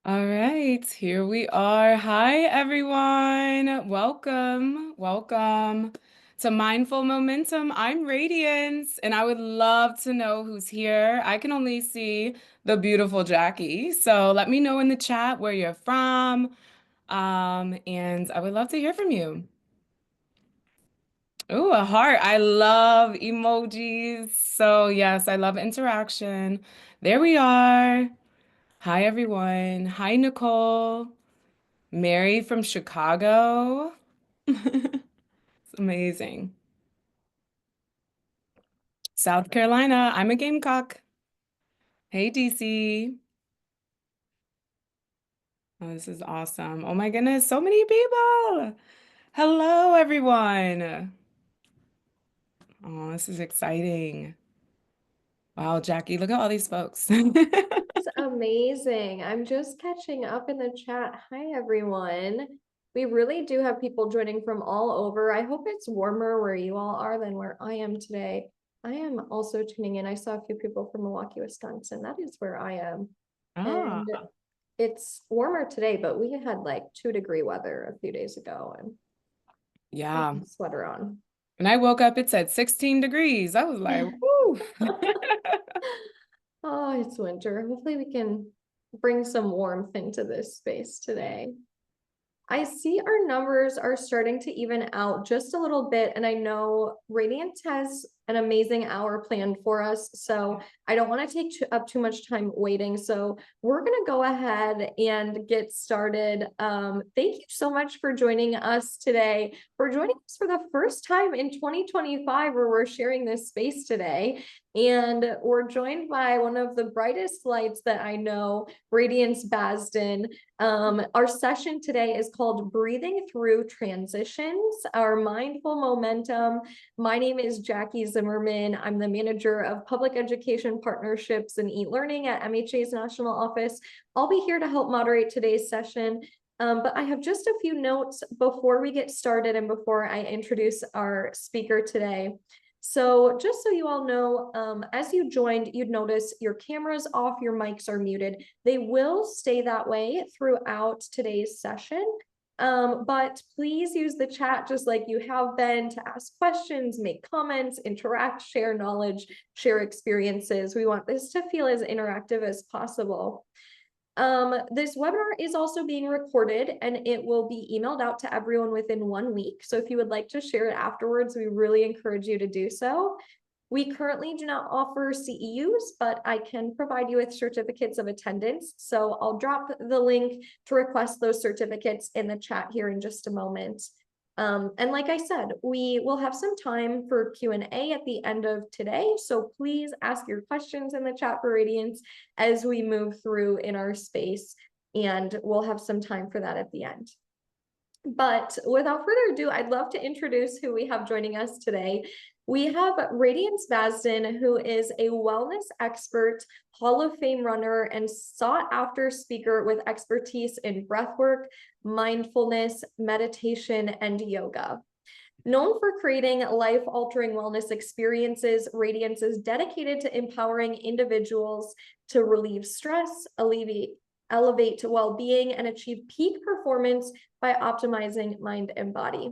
All right, here we are. Hi, everyone. Welcome to Mindful Momentum. I'm Radiance, and I would love to know who's here. I can only see the beautiful Jackie. So let me know in the chat where you're from. And I would love to hear from you. Oh, a heart. I love emojis. So yes, I love interaction. There we are. Hi, everyone. Hi, Nicole. Mary from Chicago. It's amazing. South Carolina. I'm a Gamecock. Hey, DC. Oh, this is awesome. Oh my goodness, so many people. Hello, everyone. Oh, this is exciting. Wow, Jackie, look at all these folks. It's amazing. I'm just catching up in the chat. Hi, everyone. We really do have people joining from all over. I hope it's warmer where you all are than where I am today. I am also tuning in. I saw a few people from Milwaukee, Wisconsin. That is where I am. Ah, And it's warmer today, but we had like 2-degree weather a few days ago and I have yeah. a sweater on. When I woke up, it said 16 degrees. I was like, woo. Oh, it's winter. Hopefully we can bring some warmth into this space today. I see our numbers are starting to even out just a little bit, and I know Radiance has an amazing hour planned for us, so I don't want to take up too much time waiting. So we're going to go ahead and get started. Thank you so much for joining us today, for joining us for the first time in 2025, where we're sharing this space today. And we're joined by one of the brightest lights that I know, Radiance Basden. Our session today is called Breathing Through Transitions, our mindful momentum. My name is Jackie Zimmerman. I'm the manager of public education partnerships and e-learning at MHA's national office. I'll be here to help moderate today's session. But I have just a few notes before we get started and before I introduce our speaker today. So just so you all know, as you joined, you'd notice your camera's off, your mics are muted. They will stay that way throughout today's session. But please use the chat just like you have been to ask questions, make comments, interact, share knowledge, share experiences. We want this to feel as interactive as possible. This webinar is also being recorded and it will be emailed out to everyone within 1 week. So if you would like to share it afterwards, we really encourage you to do so. We currently do not offer CEUs, but I can provide you with certificates of attendance. So I'll drop the link to request those certificates in the chat here in just a moment. And like I said, we will have some time for Q&A at the end of today. So please ask your questions in the chat for Radiance as we move through in our space, and we'll have some time for that at the end. But without further ado, I'd love to introduce who we have joining us today. We have Radiance Basden, who is a wellness expert, Hall of Fame runner, and sought after speaker with expertise in breathwork, mindfulness, meditation, and yoga. Known for creating life-altering wellness experiences, Radiance is dedicated to empowering individuals to relieve stress, elevate well-being, and achieve peak performance by optimizing mind and body.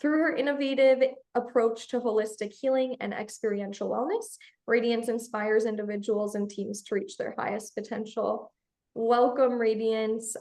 Through her innovative approach to holistic healing and experiential wellness, Radiance inspires individuals and teams to reach their highest potential. Welcome, Radiance.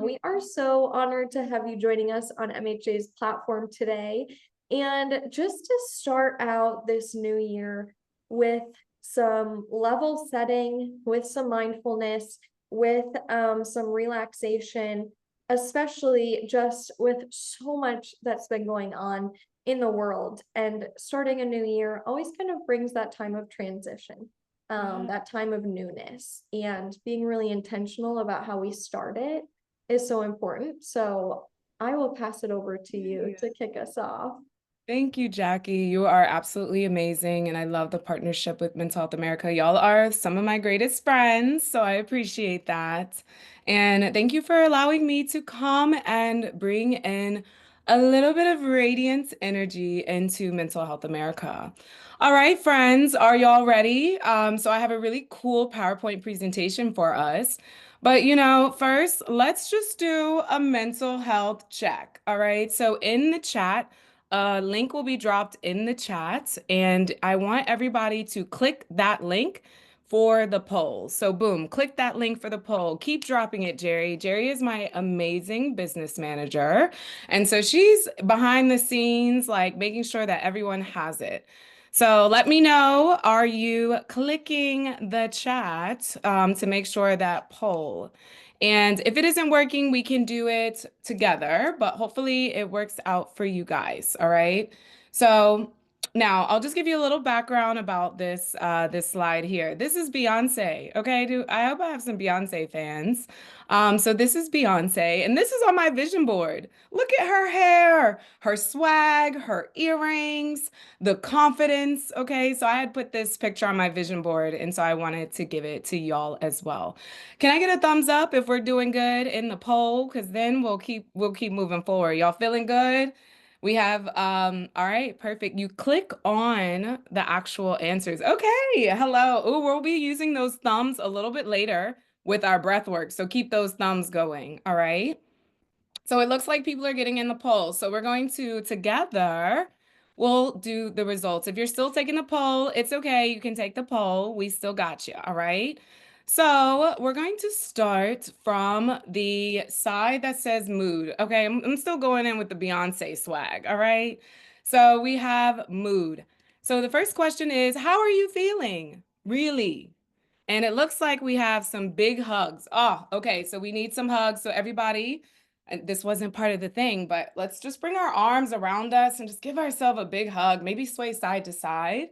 We are so honored to have you joining us on MHA's platform today. And just to start out this new year with some level setting, with some mindfulness, with some relaxation, especially just with so much that's been going on in the world, and starting a new year always kind of brings that time of transition, that time of newness, and being really intentional about how we start it is so important. So I will pass it over to you to kick us off. Thank you, Jackie. You are absolutely amazing. And I love the partnership with Mental Health America. Y'all are some of my greatest friends. So I appreciate that. And thank you for allowing me to come and bring in a little bit of radiant energy into Mental Health America. All right, friends, are y'all ready? So I have a really cool PowerPoint presentation for us. But first, let's just do a mental health check. All right. So in the chat, a link will be dropped in the chat, and I want everybody to click that link for the poll. So boom, click that link for the poll. Keep dropping it, Jerry. Jerry is my amazing business manager. And so she's behind the scenes, like making sure that everyone has it. So let me know, are you clicking the chat to make sure that poll? And if it isn't working, we can do it together, but hopefully it works out for you guys. All right. So now I'll just give you a little background about this slide here. This is Beyonce. Okay. I hope I have some Beyonce fans. So this is Beyonce, and this is on my vision board. Look at her hair, her swag, her earrings, the confidence. Okay, so I had put this picture on my vision board, and so I wanted to give it to y'all as well. Can I get a thumbs up if we're doing good in the poll? Because then we'll keep moving forward. Y'all feeling good? We have all right, perfect. You click on the actual answers. Okay, hello. Oh, we'll be using those thumbs a little bit later with our breath work. So keep those thumbs going. All right. So it looks like people are getting in the poll. So we're going to together, we'll do the results. If you're still taking the poll, it's okay. You can take the poll. We still got you. All right. So we're going to start from the side that says mood. Okay. I'm still going in with the Beyonce swag. All right. So we have mood. So the first question is, how are you feeling? Really? And it looks like we have some big hugs. Oh, okay. So we need some hugs. So everybody, and this wasn't part of the thing, but let's just bring our arms around us and just give ourselves a big hug. Maybe sway side to side.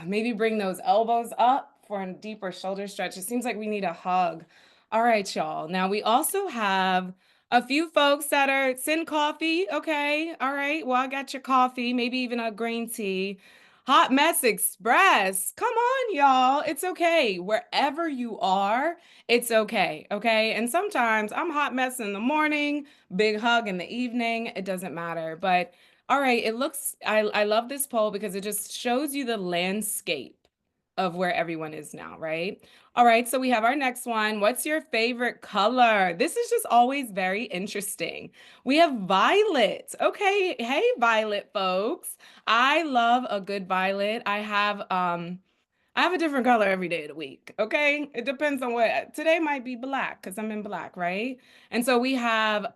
Maybe bring those elbows up for a deeper shoulder stretch. It seems like we need a hug. All right, y'all. Now we also have a few folks that are send coffee. Okay. All right. Well, I got your coffee, maybe even a green tea. Hot Mess Express. Come on, y'all. It's okay. Wherever you are, it's okay. Okay. And sometimes I'm hot mess in the morning, big hug in the evening. It doesn't matter. But all right, I love this poll because it just shows you the landscape of where everyone is now, right? All right, so we have our next one. What's your favorite color? This is just always very interesting. We have violet. Okay, hey violet folks. I love a good violet. I have a different color every day of the week. Okay. It depends on what today might be black because I'm in black, right? And so we have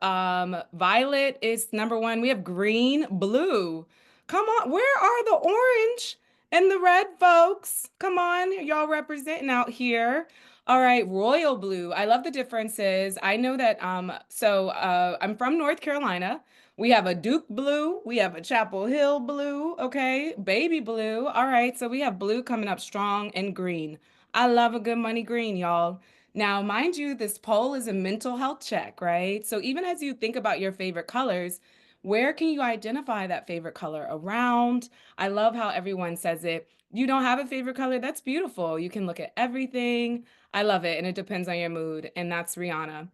violet is number one. We have green, blue. Come on, where are the orange and the red folks? Come on, y'all representing out here. All right, royal blue. I love the differences. I know that I'm from North Carolina. We have a Duke blue. We have a Chapel Hill blue. Okay. Baby blue. All right. So we have blue coming up strong and green. I love a good money green, y'all. Now, mind you, this poll is a mental health check, right? So even as you think about your favorite colors, where can you identify that favorite color around? I love how everyone says it. You don't have a favorite color. That's beautiful. You can look at everything. I love it. And it depends on your mood. And that's Rihanna.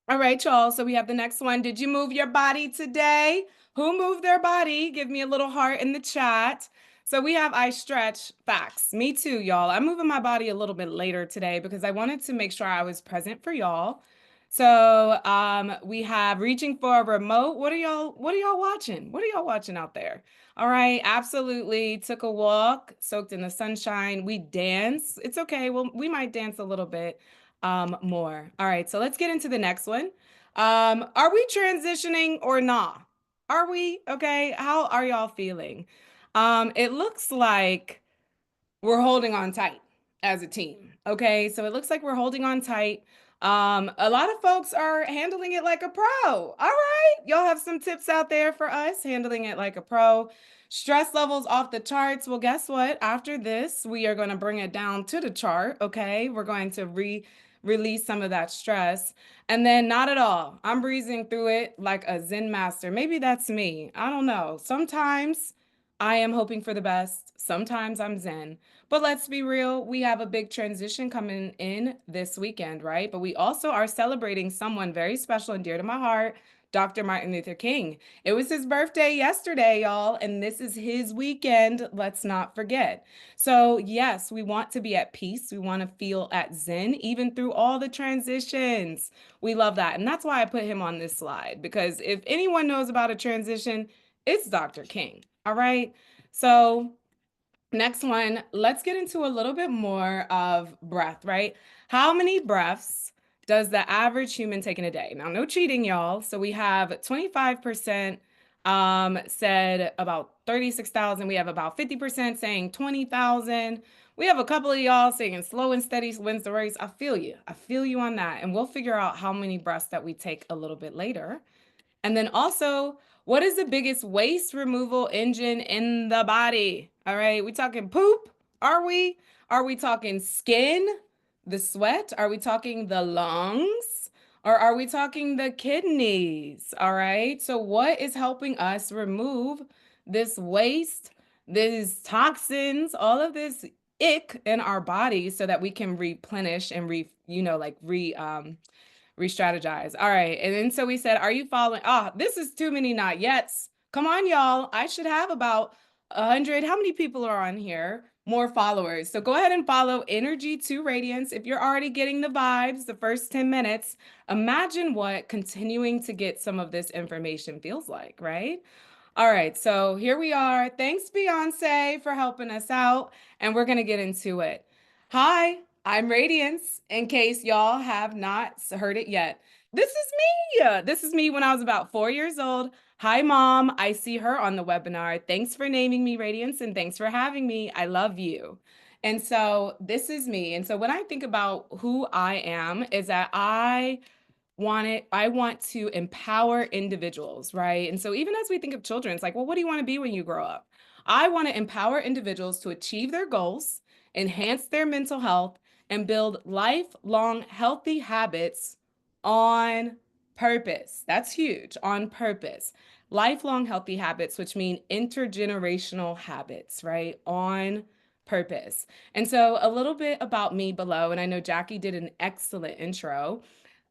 All right, y'all. So we have the next one. Did you move your body today? Who moved their body? Give me a little heart in the chat. So we have I stretch facts. Me too, y'all. I'm moving my body a little bit later today because I wanted to make sure I was present for y'all. So we have reaching for a remote. What are y'all watching? What are y'all watching out there? All right, absolutely. Took a walk, soaked in the sunshine. We dance. It's okay. Well, we might dance a little bit more. All right, so let's get into the next one. Are we transitioning or not? Are we? Okay, how are y'all feeling? It looks like we're holding on tight as a team. Okay, so it looks like we're holding on tight. A lot of folks are handling it like a pro. All right, y'all have some tips out there for us handling it like a pro. Stress levels off the charts. Well, guess what? After this, we are going to bring it down to the chart. Okay, we're going to release some of that stress. And then not at all. I'm breezing through it like a Zen master. Maybe that's me. I don't know. Sometimes I am hoping for the best. Sometimes I'm Zen. But let's be real, we have a big transition coming in this weekend, right? But we also are celebrating someone very special and dear to my heart. Dr. Martin Luther King. It was his birthday yesterday, y'all, and this is his weekend. Let's not forget. So, yes, we want to be at peace. We want to feel at zen, even through all the transitions. We love that. And that's why I put him on this slide, because if anyone knows about a transition, it's Dr. King. All right. So, next one, let's get into a little bit more of breath, right? How many breaths does the average human take in a day? Now, no cheating, y'all. So we have 25% said about 36,000. We have about 50% saying 20,000. We have a couple of y'all saying slow and steady wins the race. I feel you. I feel you on that. And we'll figure out how many breaths that we take a little bit later. And then also, what is the biggest waste removal engine in the body? All right, we talking poop? Are we? Are we talking skin, the sweat? Are we talking the lungs? Or are we talking the kidneys? All right, so what is helping us remove this waste, these toxins, all of this ick in our body so that we can replenish and re-strategize. All right. And then so we said, are you following? Oh, this is too many not yets. Come on, y'all. I should have about 100. How many people are on here? More followers. So go ahead and follow Energy to Radiance. If you're already getting the vibes the first 10 minutes, imagine what continuing to get some of this information feels like, right? All right, so here we are. Thanks, Beyonce, for helping us out, and we're gonna get into it. Hi, I'm Radiance, in case y'all have not heard it yet. This is me. This is me when I was about 4 years old. Hi, Mom. I see her on the webinar. Thanks for naming me Radiance, and thanks for having me. I love you. And so this is me. And so when I think about who I am, is that I want to empower individuals, right? And so even as we think of children, it's like, well, what do you want to be when you grow up? I want to empower individuals to achieve their goals, enhance their mental health, and build lifelong healthy habits on purpose. That's huge, on purpose. Lifelong healthy habits, which mean intergenerational habits, right? On purpose. And so a little bit about me below, and I know Jackie did an excellent intro.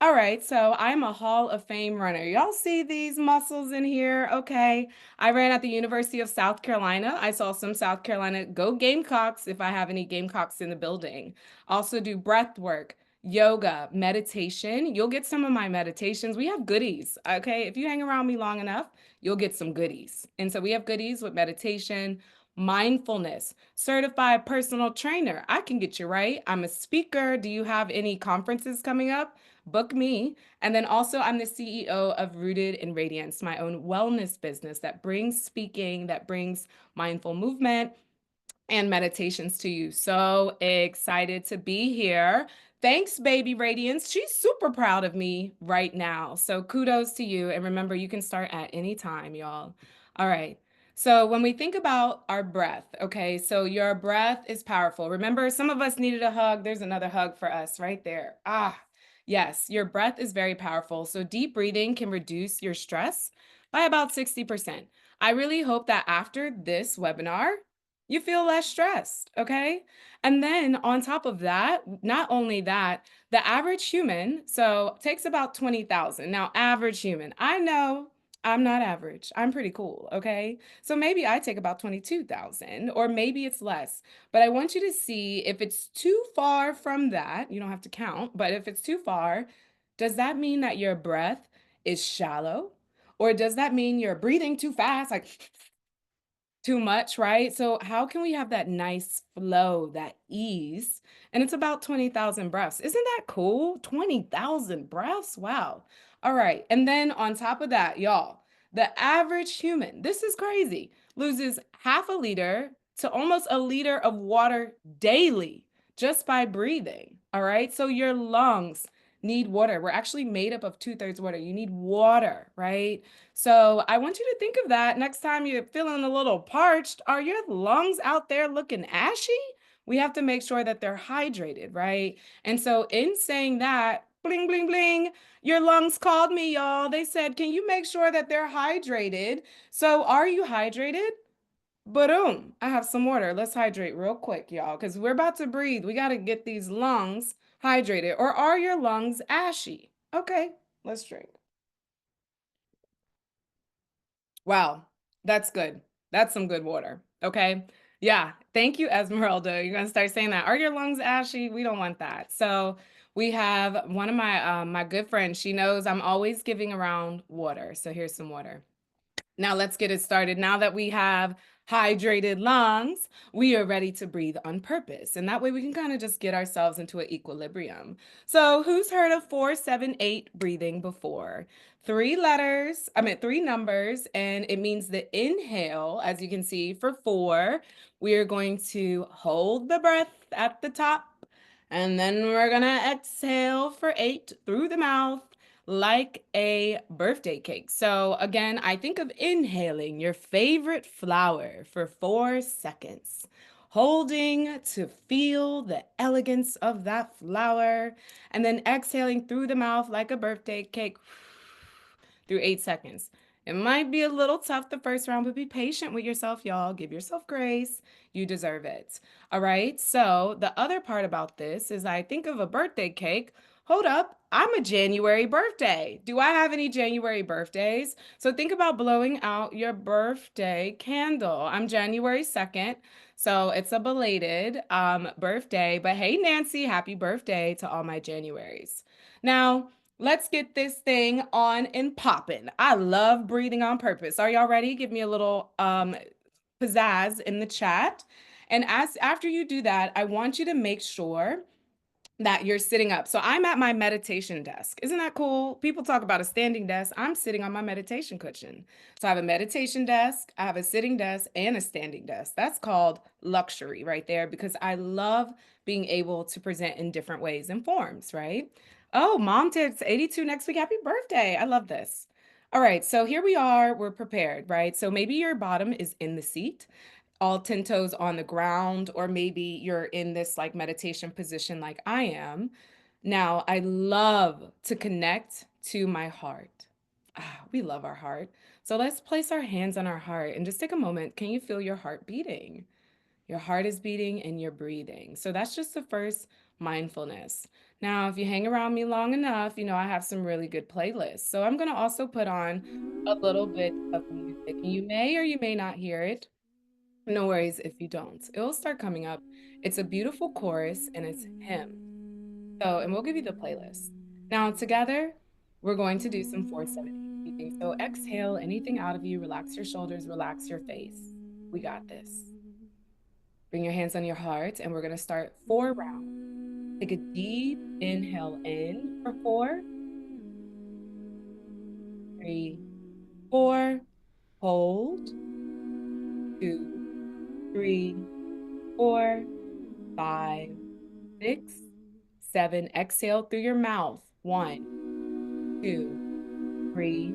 All right, so I'm a Hall of Fame runner. Y'all see these muscles in here? Okay. I ran at the University of South Carolina. I saw some South Carolina go Gamecocks if I have any Gamecocks in the building. Also do breath work, yoga, meditation. You'll get some of my meditations. We have goodies. Okay. If you hang around me long enough, you'll get some goodies. And so we have goodies with meditation, mindfulness, certified personal trainer. I can get you right. I'm a speaker. Do you have any conferences coming up? Book me. And then also, I'm the CEO of Rooted in Radiance, my own wellness business that brings speaking, that brings mindful movement and meditations to you. So excited to be here. Thanks, baby Radiance. She's super proud of me right now. So kudos to you. And remember, you can start at any time, y'all. All right. So when we think about our breath, okay, so your breath is powerful. Remember, some of us needed a hug. There's another hug for us right there. Yes, your breath is very powerful. So deep breathing can reduce your stress by about 60%. I really hope that after this webinar, you feel less stressed, okay? And then on top of that, not only that, the average human, so takes about 20,000. Now, average human, I know I'm not average. I'm pretty cool, okay? So maybe I take about 22,000 or maybe it's less. But I want you to see if it's too far from that, you don't have to count, but if it's too far, does that mean that your breath is shallow? Or does that mean you're breathing too fast, like too much, right? So how can we have that nice flow, that ease? And it's about 20,000 breaths. Isn't that cool? 20,000 breaths. Wow. All right. And then on top of that, y'all, the average human, this is crazy, loses half a liter to almost a liter of water daily just by breathing. All right. So your lungs need water. We're actually made up of two-thirds water. You need water, right? So I want you to think of that next time you're feeling a little parched. Are your lungs out there looking ashy? We have to make sure that they're hydrated, right? And so in saying that, bling, bling, bling, your lungs called me, y'all. They said, can you make sure that they're hydrated? So are you hydrated? Boom, I have some water. Let's hydrate real quick, y'all, because we're about to breathe. We got to get these lungs hydrated. Or are your lungs ashy? Okay, let's drink. Wow, that's good. That's some good water. Okay. Yeah. Thank you, Esmeralda. You're gonna start saying that. Are your lungs ashy? We don't want that. So we have one of my good friends. She knows I'm always giving around water. So here's some water. Now let's get it started. Now that we have hydrated lungs, we are ready to breathe on purpose. And that way we can kind of just get ourselves into an equilibrium. So, who's heard of 478 breathing before? Three letters, three numbers, and it means the inhale, as you can see, for four, we are going to hold the breath at the top, and then we're going to exhale for eight through the mouth like a birthday cake. So, again, I think of inhaling your favorite flower for 4 seconds, holding to feel the elegance of that flower, and then exhaling through the mouth like a birthday cake through 8 seconds. It might be a little tough the first round, but be patient with yourself, y'all. Give yourself grace. You deserve it. All right. So, the other part about this is I think of a birthday cake. Hold up. I'm a January birthday. Do I have any January birthdays? So, think about blowing out your birthday candle. I'm January 2nd. So, it's a belated birthday. But hey, Nancy, happy birthday to all my Januaries. Now, let's get this thing on and popping. I love breathing on purpose. Are y'all ready? Give me a little pizzazz in the chat. And as after you do that, I want you to make sure that you're sitting up. So I'm at my meditation desk. Isn't that cool? People talk about a standing desk. I'm sitting on my meditation cushion. So I have a meditation desk, I have a sitting desk, and a standing desk. That's called luxury right there because I love being able to present in different ways and forms, right? Oh, mom turns 82 next week. Happy birthday. I love this. All right, so here we are. We're prepared, right? So maybe your bottom is in the seat, all 10 toes on the ground, or maybe you're in this like meditation position like I am. Now, I love to connect to my heart. We love our heart. So let's place our hands on our heart and just take a moment. Can you feel your heart beating? Your heart is beating and you're breathing. So that's just the first mindfulness. Now, if you hang around me long enough, you know I have some really good playlists. So I'm going to also put on a little bit of music, and you may or you may not hear it. No worries if you don't. It'll start coming up. It's a beautiful chorus and it's hymn. So, and we'll give you the playlist. Now, together, we're going to do some 478 breathing. So, exhale anything out of you, relax your shoulders, relax your face. We got this. Bring your hands on your heart, and we're going to start 4 rounds. Take a deep inhale in for four, three, four. Hold, 2, 3, 4, 5, 6, 7. Exhale through your mouth. 1, 2, 3,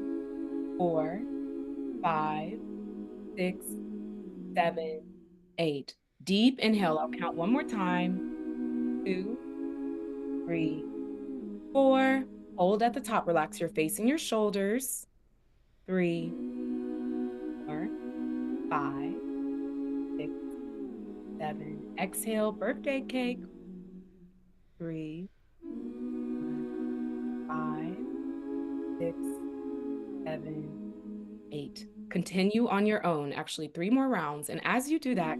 4, 5, 6, 7, 8. Deep inhale. I'll count one more time. 2, 3, 4. Hold at the top. Relax your face and your shoulders. 3, 4, 5, 6, 7. Exhale. Birthday cake. 3, 4, 5, 6, 7, 8. Continue on your own. Actually, 3 more rounds. And as you do that,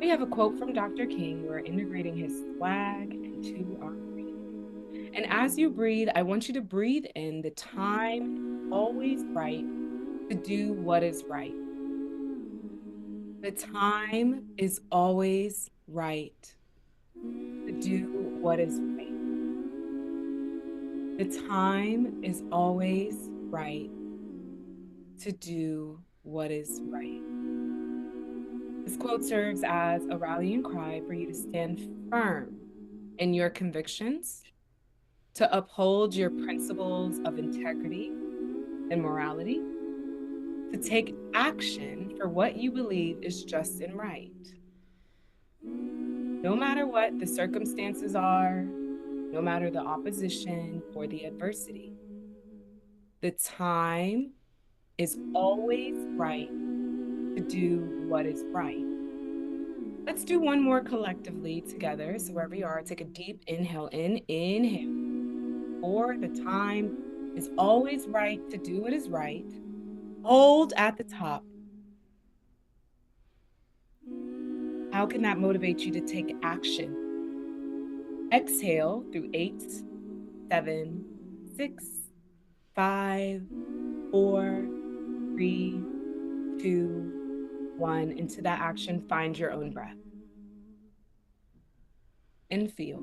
we have a quote from Dr. King. We're integrating his swag into our breathing. And as you breathe, I want you to breathe in the time always right to do what is right. The time is always right to do what is right. The time is always right to do what is right. This quote serves as a rallying cry for you to stand firm in your convictions, to uphold your principles of integrity and morality, to take action for what you believe is just and right. No matter what the circumstances are, no matter the opposition or the adversity, the time is always right to do what is right. Let's do one more collectively together. So wherever you are, take a deep inhale in, inhale. For the time is always right to do what is right. Hold at the top. How can that motivate you to take action? Exhale through 8, 7, 6, 5, 4, 3, 2, 1. Into that action, find your own breath and feel.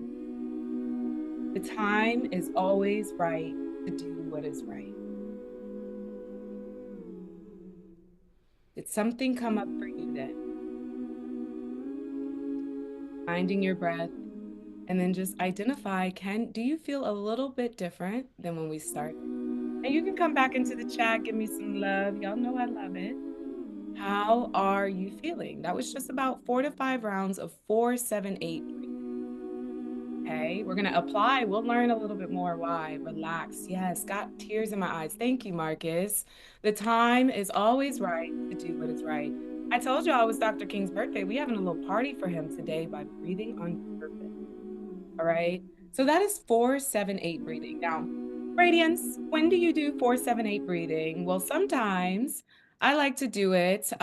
The time is always right to do what is right. Did something come up for you then? Finding your breath and then just identify, do you feel a little bit different than when we started? And you can come back into the chat, give me some love. Y'all know I love it. How are you feeling? That was just about 4 to 5 rounds of 4, 7, 8. Okay, we're gonna apply. We'll learn a little bit more why. Relax. Yes, got tears in my eyes. Thank you, Marcus. The time is always right to do what is right. I told you I was Dr. King's birthday. We having a little party for him today by breathing on purpose. All right. So that is 4, 7, 8 breathing. Now, Radiance, when do you do 4, 7, 8 breathing? Well, sometimes I like to do it.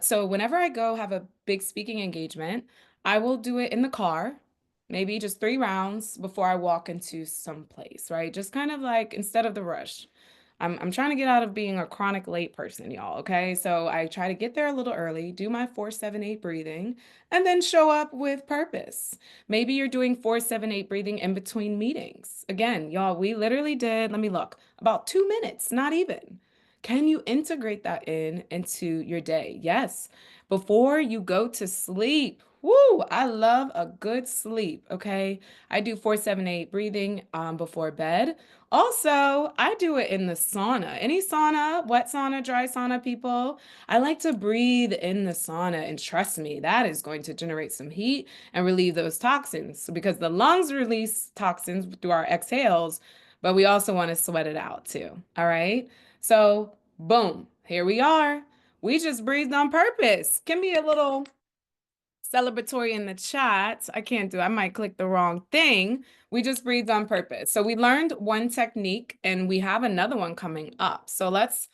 So whenever I go have a big speaking engagement, I will do it in the car, maybe just 3 rounds before I walk into some place, right? Just kind of like instead of the rush. I'm trying to get out of being a chronic late person, y'all. Okay. So I try to get there a little early, do my 4, 7, 8 breathing, and then show up with purpose. Maybe you're doing 4, 7, 8 breathing in between meetings. Again, y'all, we literally did, let me look, about 2 minutes, not even. Can you integrate that into your day? Yes. Before you go to sleep. Woo, I love a good sleep. Okay. I do 4, 7, 8 breathing before bed. Also, I do it in the sauna. Any sauna, wet sauna, dry sauna, people. I like to breathe in the sauna, and trust me, that is going to generate some heat and relieve those toxins because the lungs release toxins through our exhales, but we also want to sweat it out too. All right. So, boom, here we are. We just breathed on purpose. Give me a little celebratory in the chat. I can't do, I might click the wrong thing. We just breathed on purpose. So we learned one technique and we have another one coming up. So let's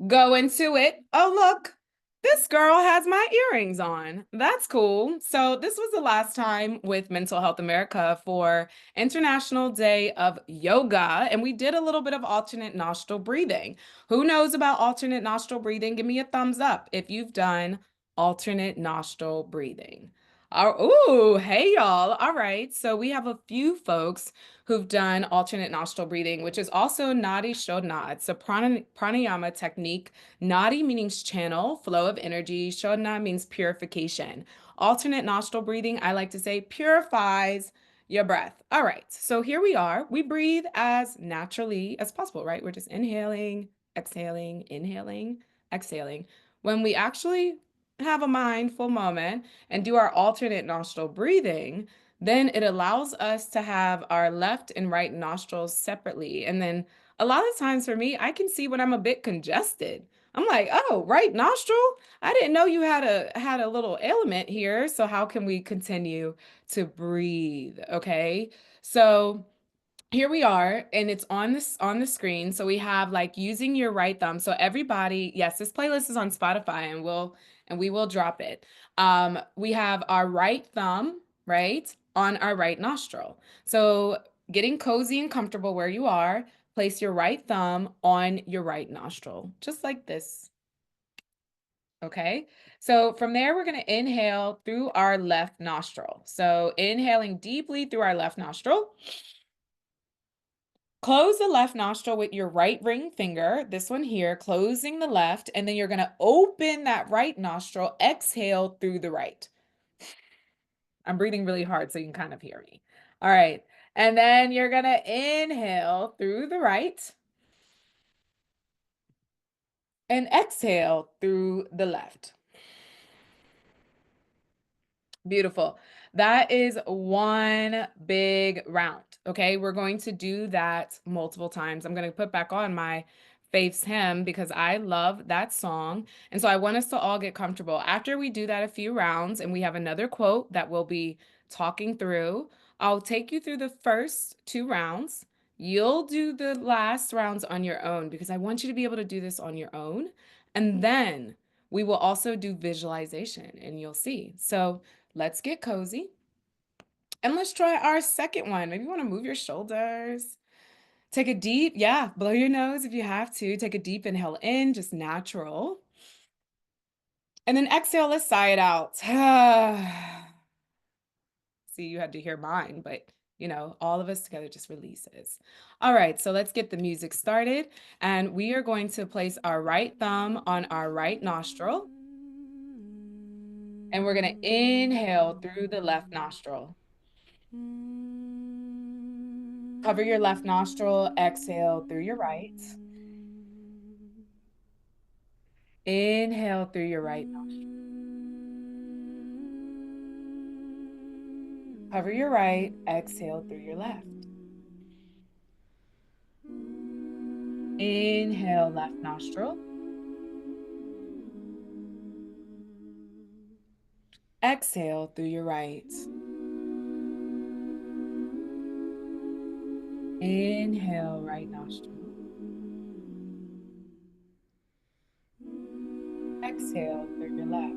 go into it. Oh, look, this girl has my earrings on. That's cool. So this was the last time with Mental Health America for International Day of Yoga. And we did a little bit of alternate nostril breathing. Who knows about alternate nostril breathing? Give me a thumbs up if you've done alternate nostril breathing. Oh, hey y'all. All right. So we have a few folks who've done alternate nostril breathing, which is also Nadi Shodhana. It's a pranayama technique. Nadi means channel, flow of energy. Shodhana means purification. Alternate nostril breathing, I like to say, purifies your breath. All right. So here we are. We breathe as naturally as possible, right? We're just inhaling, exhaling, inhaling, exhaling. When we actually have a mindful moment and do our alternate nostril breathing, then it allows us to have our left and right nostrils separately. And then a lot of times for me, I can see when I'm a bit congested. I'm like, oh, right nostril? I didn't know you had a little ailment here. So how can we continue to breathe? Okay. So here we are, and it's on the screen. So we have like using your right thumb. So everybody, yes, this playlist is on Spotify and we will drop it. We have our right thumb, right, on our right nostril. So getting cozy and comfortable where you are, place your right thumb on your right nostril, just like this. Okay. So from there, we're going to inhale through our left nostril. So inhaling deeply through our left nostril. Close the left nostril with your right ring finger, this one here, closing the left, and then you're going to open that right nostril, exhale through the right. I'm breathing really hard so you can kind of hear me. All right. And then you're going to inhale through the right and exhale through the left. Beautiful. That is one big round. Okay. We're going to do that multiple times. I'm going to put back on my Faith's hymn because I love that song. And so I want us to all get comfortable. After we do that a few rounds and we have another quote that we'll be talking through, I'll take you through the first 2 rounds. You'll do the last rounds on your own because I want you to be able to do this on your own. And then we will also do visualization and you'll see. So let's get cozy and let's try our second one. Maybe you want to move your shoulders. Take a deep, yeah, blow your nose if you have to. Take a deep inhale in, just natural. And then exhale, let's sigh it out. See, you had to hear mine, but all of us together just releases. All right, so let's get the music started. And we are going to place our right thumb on our right nostril. And we're going to inhale through the left nostril. Cover your left nostril, exhale through your right. Inhale through your right nostril. Cover your right, exhale through your left. Inhale, left nostril. Exhale through your right. Inhale, right nostril. Exhale through your left.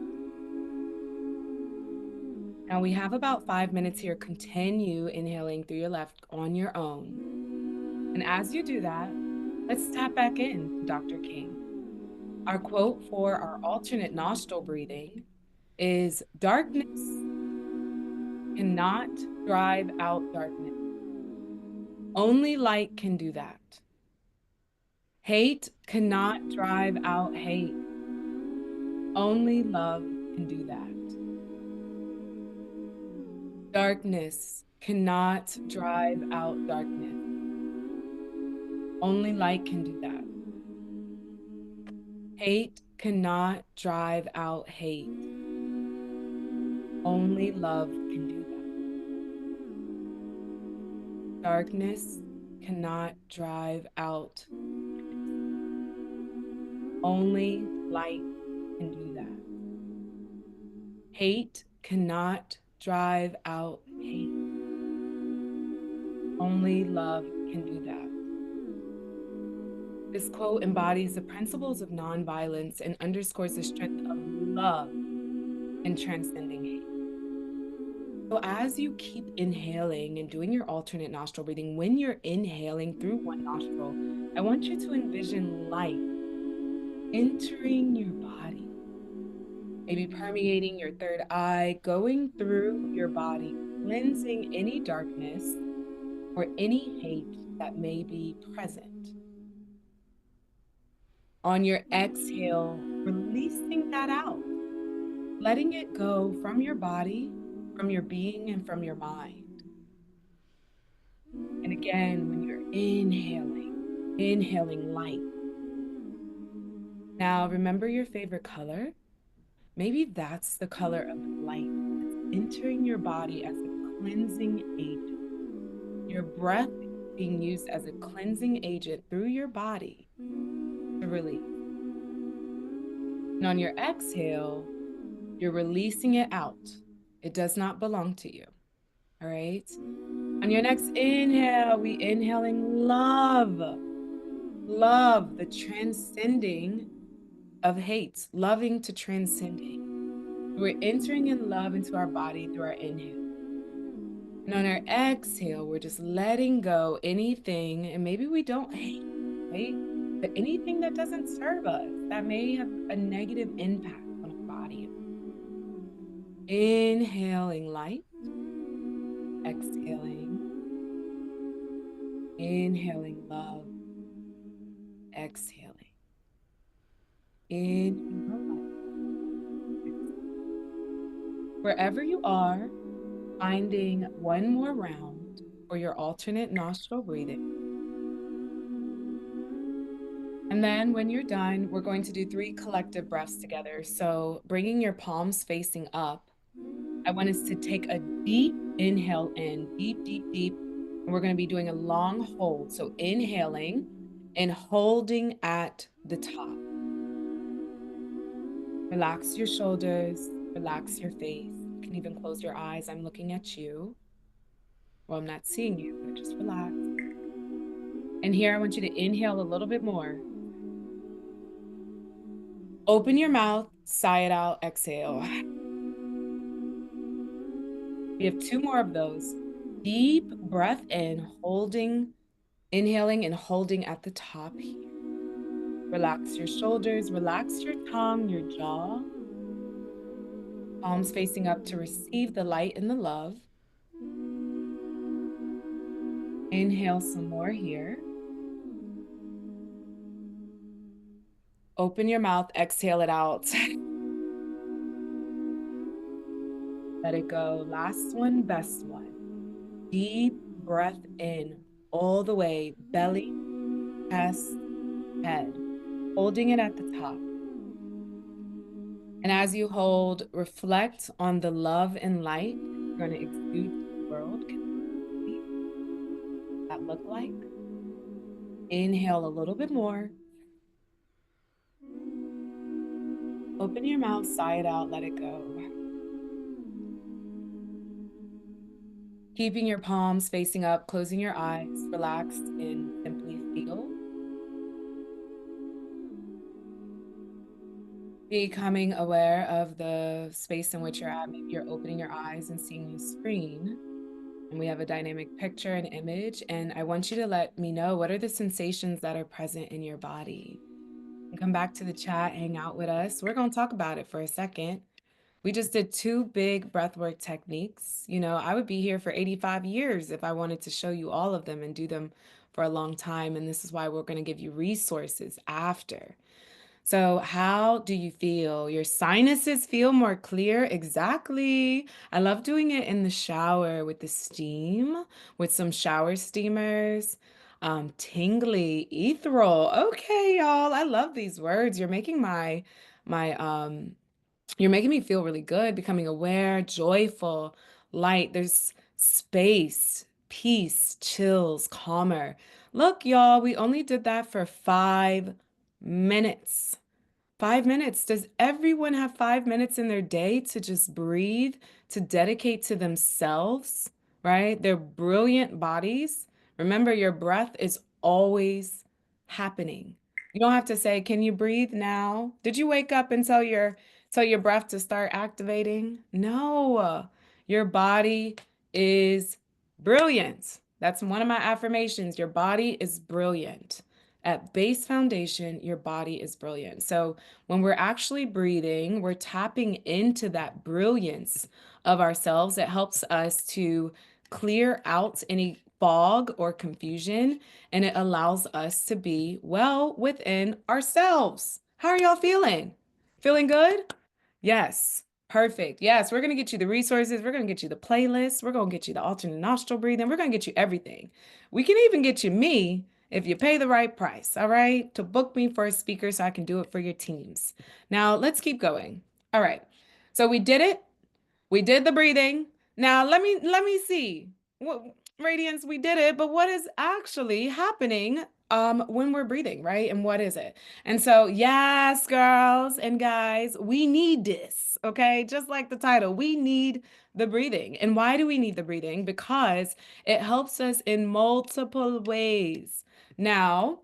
Now we have about 5 minutes here. Continue inhaling through your left on your own. And as you do that, let's tap back in to Dr. King. Our quote for our alternate nostril breathing is darkness cannot drive out darkness. Only light can do that. Hate cannot drive out hate. Only love can do that. Darkness cannot drive out darkness. Only light can do that. Hate cannot drive out hate. Only love can do that. Darkness cannot drive out darkness. Only light can do that. Hate cannot drive out hate. Only love can do that. This quote embodies the principles of nonviolence and underscores the strength of love in transcending hate. So as you keep inhaling and doing your alternate nostril breathing, when you're inhaling through one nostril, I want you to envision light entering your body, maybe permeating your third eye, going through your body, cleansing any darkness or any hate that may be present. On your exhale, releasing that out, letting it go from your body, from your being, and from your mind. And again, when you're inhaling light. Now, remember your favorite color? Maybe that's the color of light that's entering your body as a cleansing agent. Your breath being used as a cleansing agent through your body to release. And on your exhale, you're releasing it out. It does not belong to you. All right. On your next inhale, we inhaling love. Love, the transcending of hate, loving to transcend hate. We're entering in love into our body through our inhale. And on our exhale, we're just letting go anything, and maybe we don't hate, right? But anything that doesn't serve us, that may have a negative impact on our body. Inhaling light, exhaling, inhaling love, exhaling. Inhale light. Wherever you are, finding one more round for your alternate nostril breathing. And then when you're done, we're going to do 3 collective breaths together. So bringing your palms facing up, I want us to take a deep inhale in, deep, deep, deep. And we're going to be doing a long hold. So inhaling and holding at the top. Relax your shoulders, relax your face. You can even close your eyes. I'm looking at you. Well, I'm not seeing you, but just relax. And here I want you to inhale a little bit more. Open your mouth, sigh it out, exhale. We have two more of those. Deep breath in, holding, inhaling and holding at the top here. Relax your shoulders, relax your tongue, your jaw, palms facing up to receive the light and the love. Inhale some more here. Open your mouth, exhale it out. Let it go. Last one, best one. Deep breath in, all the way, belly, chest, head, holding it at the top. And as you hold, reflect on the love and light you're going to exude to the world. Can you see what that look like? Inhale a little bit more. Open your mouth, sigh it out, let it go. Keeping your palms facing up, closing your eyes, relaxed and simply feel. Becoming aware of the space in which you're at. Maybe you're opening your eyes and seeing the screen. And we have a dynamic picture and image. And I want you to let me know, what are the sensations that are present in your body? And come back to the chat, hang out with us. We're going to talk about it for a second. We just did two big breathwork techniques. You know, I would be here for 85 years if I wanted to show you all of them and do them for a long time. And this is why we're going to give you resources after. So, how do you feel? Your sinuses feel more clear? Exactly. I love doing it in the shower with the steam, with some shower steamers. Tingly, ethereal. Okay, y'all. I love these words. You're making my you're making me feel really good, becoming aware, joyful, light. There's space, peace, chills, calmer. Look, y'all, we only did that for 5 minutes. 5 minutes. Does everyone have 5 minutes in their day to just breathe, to dedicate to themselves, right? Their brilliant bodies. Remember, your breath is always happening. You don't have to say, "Can you breathe now?" Did you wake up and tell your breath to start activating? No. Your body is brilliant. That's one of my affirmations. Your body is brilliant. At base foundation, your body is brilliant. So when we're actually breathing, we're tapping into that brilliance of ourselves. It helps us to clear out any fog or confusion, and it allows us to be well within ourselves. How are y'all feeling? Feeling good? Yes. Perfect. Yes, we're going to get you the resources. We're going to get you the playlist. We're going to get you the alternate nostril breathing. We're going to get you everything. We can even get you me if you pay the right price, all right? To book me for a speaker so I can do it for your teams. Now, let's keep going. All right. So we did it. We did the breathing. Now let me see. What Radiance, we did it, but what is actually happening when we're breathing, right? And what is it? And so, yes, girls and guys, we need this, okay? Just like the title, we need the breathing. And why do we need the breathing? Because it helps us in multiple ways. Now,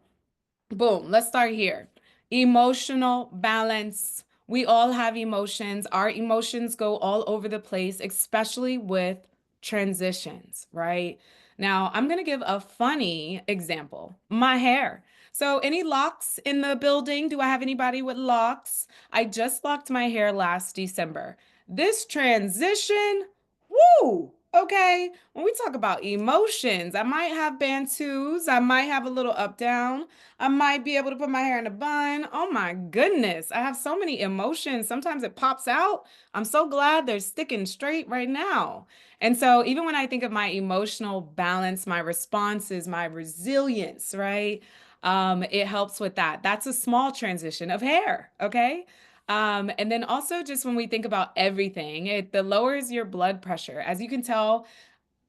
boom, let's start here. Emotional balance. We all have emotions. Our emotions go all over the place, especially with transitions, right? Now, I'm going to give a funny example. My hair. So, any locks in the building? Do I have anybody with locks? I just locked my hair last December. This transition, woo! Okay, when we talk about emotions, I might have bantus, I might have a little up down. I might be able to put my hair in a bun. Oh my goodness. I have so many emotions. Sometimes it pops out. I'm so glad they're sticking straight right now. And so, even when I think of my emotional balance, my responses, my resilience, right? It helps with that. That's a small transition of hair. Okay. And then also just when we think about everything, it lowers your blood pressure. As you can tell,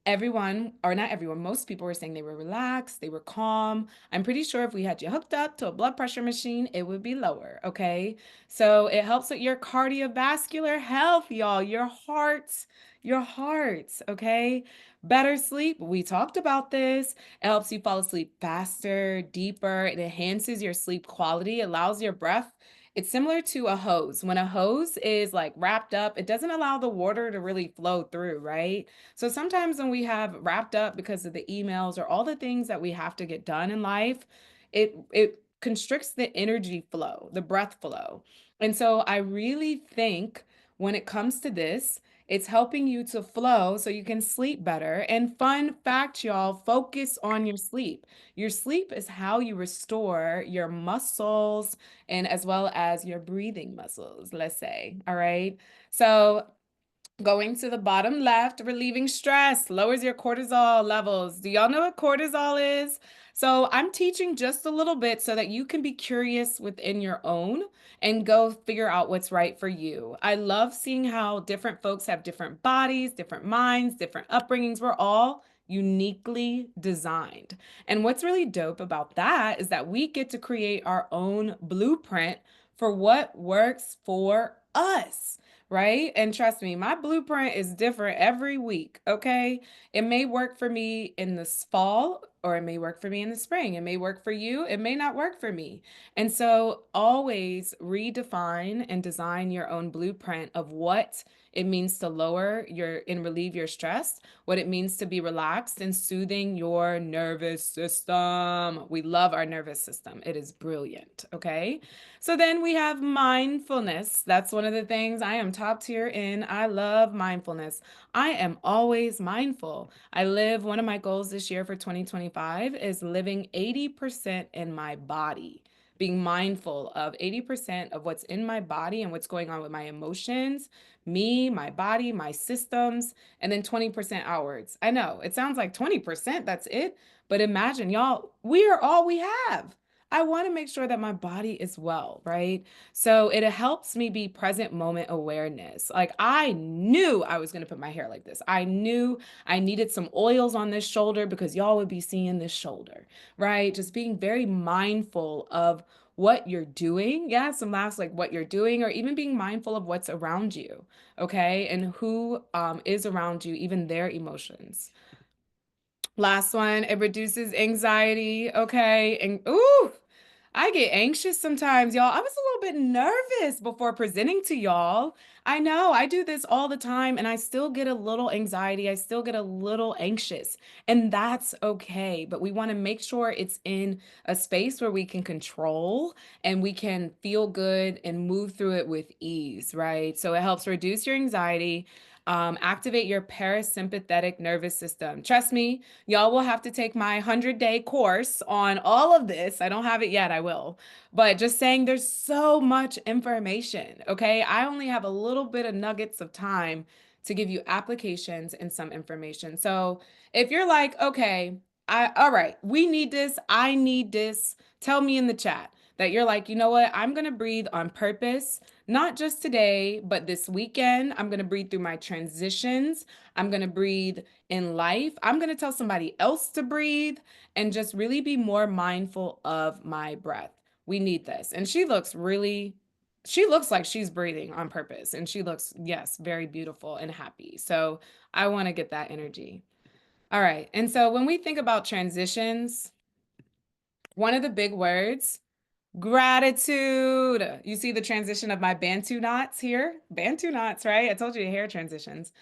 everyone, or not everyone, most people were saying they were relaxed, they were calm. I'm pretty sure if we had you hooked up to a blood pressure machine, it would be lower, okay? So it helps with your cardiovascular health, y'all, your heart, okay? Better sleep, we talked about this. It helps you fall asleep faster, deeper. It enhances your sleep quality, allows your breath It's similar to a hose. When a hose is like wrapped up, it doesn't allow the water to really flow through, right? So sometimes when we have wrapped up because of the emails or all the things that we have to get done in life, it constricts the energy flow, the breath flow. And so I really think when it comes to this, it's helping you to flow so you can sleep better. And fun fact, y'all, focus on your sleep. Your sleep is how you restore your muscles and as well as your breathing muscles, let's say. All right. So going to the bottom left, relieving stress, lowers your cortisol levels. Do y'all know what cortisol is? So I'm teaching just a little bit so that you can be curious within your own and go figure out what's right for you. I love seeing how different folks have different bodies, different minds, different upbringings. We're all uniquely designed. And what's really dope about that is that we get to create our own blueprint for what works for us, right? And trust me, my blueprint is different every week, okay? It may work for me in the fall or it may work for me in the spring. It may work for you, it may not work for me. And so always redefine and design your own blueprint of what it means to lower your and relieve your stress, what it means to be relaxed and soothing your nervous system. We love our nervous system. It is brilliant, okay? So then we have mindfulness. That's one of the things I am top tier in. I love mindfulness. I am always mindful. One of my goals this year for 2025 is living 80% in my body, being mindful of 80% of what's in my body and what's going on with my emotions, me, my body, my systems, and then 20% outwards. I know it sounds like 20%, that's it. But imagine, y'all, we are all we have. I want to make sure that my body is well, right? So it helps me be present moment awareness. Like I knew I was going to put my hair like this. I knew I needed some oils on this shoulder because y'all would be seeing this shoulder, right? Just being very mindful of what you're doing. Yeah, some laughs like what you're doing, or even being mindful of what's around you, okay? And who is around you, even their emotions. Last one, it reduces anxiety, okay? And ooh, I get anxious sometimes, y'all. I was a little bit nervous before presenting to y'all. I know I do this all the time and I still get a little anxiety. I still get a little anxious, and that's okay. But we want to make sure it's in a space where we can control and we can feel good and move through it with ease, right? So it helps reduce your anxiety. Activate your parasympathetic nervous system. Trust me, y'all will have to take my 100-day course on all of this. I don't have it yet, I will. But just saying there's so much information, okay? I only have a little bit of nuggets of time to give you applications and some information. So if you're like, okay, all right, we need this, I need this, tell me in the chat that you're like, you know what? I'm going to breathe on purpose, not just today, but this weekend. I'm going to breathe through my transitions. I'm going to breathe in life. I'm going to tell somebody else to breathe and just really be more mindful of my breath. We need this. And she looks like she's breathing on purpose. And she looks, yes, very beautiful and happy. So I want to get that energy. All right. And so when we think about transitions, one of the big words, gratitude. You see the transition of my Bantu knots here? Bantu knots, right? I told you hair transitions.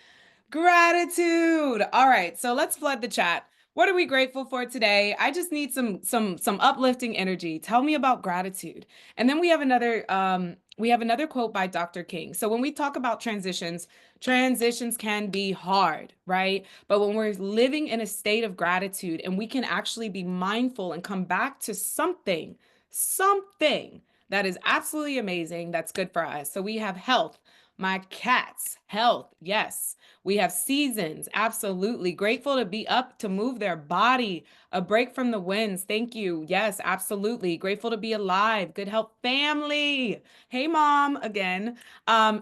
Gratitude. All right, so let's flood the chat. What are we grateful for today? I just need some uplifting energy. Tell me about gratitude. And then we have another quote by Dr. King. So when we talk about transitions, transitions can be hard, right? But when we're living in a state of gratitude and we can actually be mindful and come back to something that is absolutely amazing, that's good for us. So we have health. My cats, health, yes. We have seasons, absolutely. Grateful to be up to move their body, a break from the winds. Thank you. Yes, absolutely. Grateful to be alive. Good health, family. Hey, mom, again.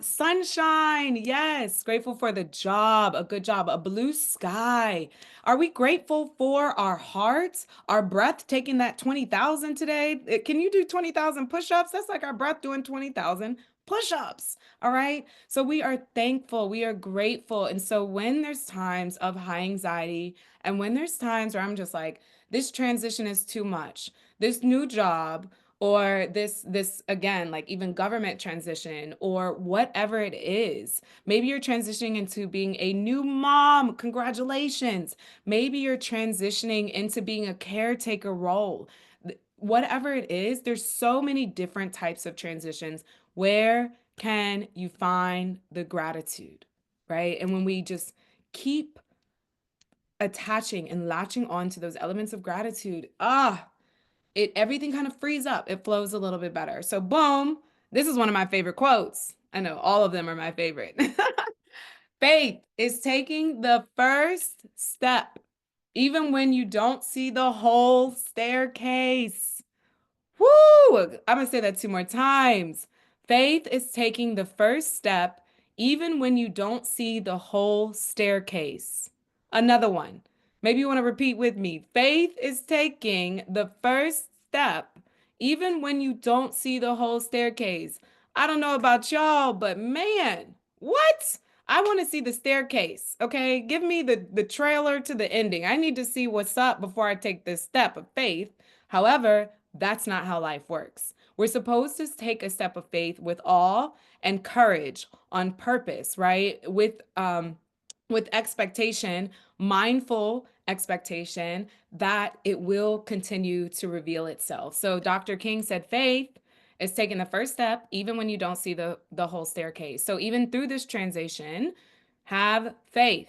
Sunshine, yes. Grateful for the job, a good job, a blue sky. Are we grateful for our hearts, our breath taking that 20,000 today? Can you do 20,000 push-ups? That's like our breath doing 20,000 push-ups. All right. So we are thankful, we are grateful. And so when there's times of high anxiety and when there's times where I'm just like, this transition is too much, this new job, or this again, like even government transition or whatever it is. Maybe you're transitioning into being a new mom. Congratulations. Maybe you're transitioning into being a caretaker role. Whatever it is, there's so many different types of transitions. Where can you find the gratitude, right? And when we just keep attaching and latching on to those elements of gratitude, it everything kind of frees up. It flows a little bit better. So boom, this is one of my favorite quotes. I know all of them are my favorite. Faith is taking the first step, even when you don't see the whole staircase. Woo! I'm going to say that two more times. Faith is taking the first step, even when you don't see the whole staircase. Another one. Maybe you want to repeat with me. Faith is taking the first step, even when you don't see the whole staircase. I don't know about y'all, but man, what? I want to see the staircase. Okay. Give me the trailer to the ending. I need to see what's up before I take this step of faith. However, that's not how life works. We're supposed to take a step of faith with awe and courage on purpose, right? With expectation, mindful expectation that it will continue to reveal itself. So Dr. King said faith is taking the first step even when you don't see the whole staircase. So even through this transition, have faith,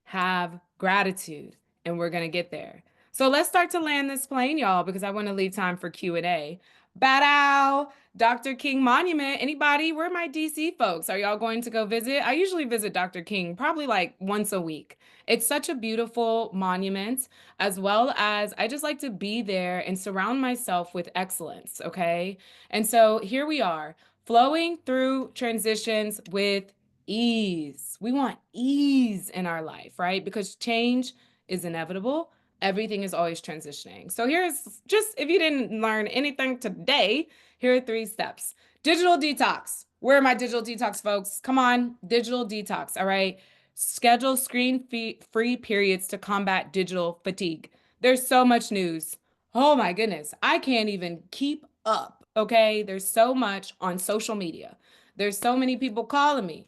have gratitude, and we're going to get there. So let's start to land this plane, y'all, because I want to leave time for Q&A. Bow, Dr. King Monument. Anybody? Where are my DC folks? Are y'all going to go visit? I usually visit Dr. King probably like once a week. It's such a beautiful monument, as well as I just like to be there and surround myself with excellence, okay? And so here we are, flowing through transitions with ease. We want ease in our life, right? Because change is inevitable. Everything is always transitioning. So here's just, if you didn't learn anything today, here are 3 steps. Digital detox. Where are my digital detox folks? Come on, digital detox. All right. Schedule screen-free periods to combat digital fatigue. There's so much news. Oh my goodness. I can't even keep up. Okay. There's so much on social media. There's so many people calling me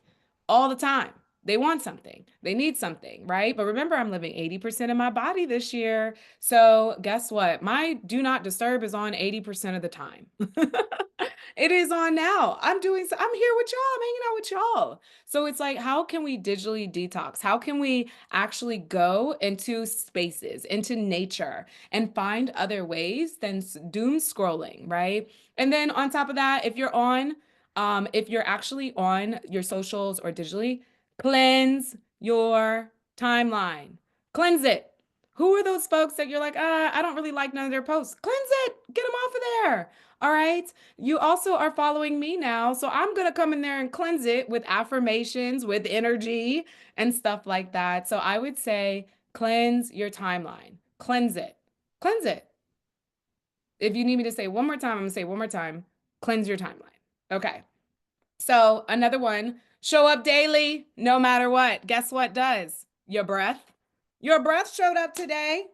all the time. They want something, they need something, right? But remember, I'm living 80% of my body this year. So guess what? My do not disturb is on 80% of the time. It is on now. I'm here with y'all. I'm hanging out with y'all. So it's like, how can we digitally detox? How can we actually go into spaces, into nature, and find other ways than doom scrolling, right? And then on top of that, if you're actually on your socials or digitally, cleanse your timeline. Cleanse it. Who are those folks that you're like, I don't really like none of their posts? Cleanse it. Get them off of there. All right. You also are following me now. So I'm going to come in there and cleanse it with affirmations, with energy and stuff like that. So I would say cleanse your timeline. Cleanse it. Cleanse it. If you need me to say one more time, I'm going to say one more time. Cleanse your timeline. Okay. So another one, show up daily, no matter what. Guess what does? Your breath. Your breath showed up today.